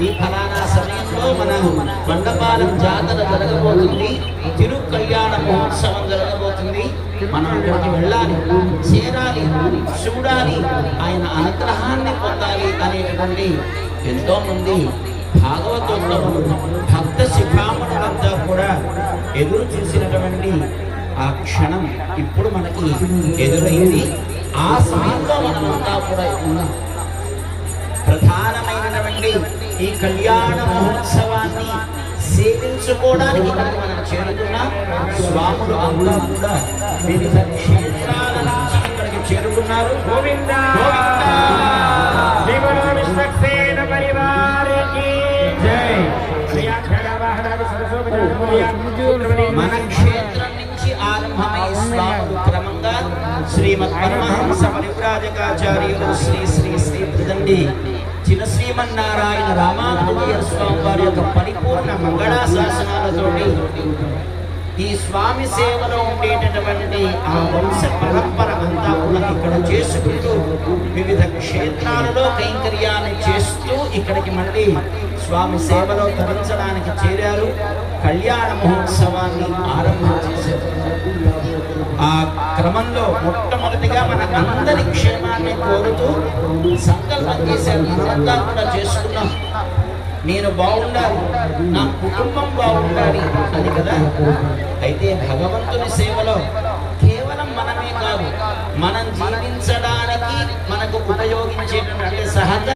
ఈ ఫలానా సమయంలో మన మండపాలం జాతర జరగబోతుంది, తిరు కళ్యాణ మహోత్సవం జరగబోతుంది, మనం అక్కడికి వెళ్ళాలి, చేరాలి, చూడాలి, ఆయన అనుగ్రహాన్ని పొందాలి అనేటువంటి ఎంతో మంది భాగవతోత్తములు భక్త శిఖామణులంతా కూడా ఎదురు చూసినటువంటి ఆ క్షణం ఇప్పుడు మనకి ఎదురైంది. ఆ సమయంలో మనమంతా కూడా ఉన్నాం. ప్రధానమైనటువంటి ఈ కళ్యాణ మహోత్సవాన్ని సేవించుకోవడానికి ఇక్కడికి మనం చేరుకున్నాం. స్వాములు అంతా కూడా వివిధ క్షేత్రాల నుంచి ఇక్కడికి చేరుకున్నారు. గోవింద మన క్షేత్రం నుంచి ఆరంభమై స్వాములు క్రమంగా శ్రీమద్ పరమహంస పరివ్రాజకాచార్యులు శ్రీ శ్రీ శ్రీ ప్రదండి చిన్న శ్రీమన్నారాయణ రామానుజీయ స్వామి వారి యొక్క పరిపూర్ణ మంగళాశాసనాలతోటి ఈ స్వామి సేవలో ఉండేటటువంటి ఆ వంశ పరంపర అంతా కూడా ఇక్కడ చేసుకుంటూ వివిధ క్షేత్రాలలో కైంకర్యాన్ని చేస్తూ ఇక్కడికి మళ్ళీ స్వామి సేవలో తరించడానికి చేరారు. కళ్యాణ మహోత్సవాన్ని ఆరంభం చేశారు. ఆ క్రమంలో మొట్టమొదటిగా మన అందరి క్షేమాన్ని కోరుతూ సంకల్పం చేశారు. ఇదంతా కూడా చేసుకున్నాం, నేను బాగుండాలి, నా కుటుంబం బాగుండాలి అని కదా. అయితే భగవంతుని సేవలో కేవలం మనమే కాదు, మనం జీవించడానికి మనకు ఉపయోగించేటటువంటి సహజ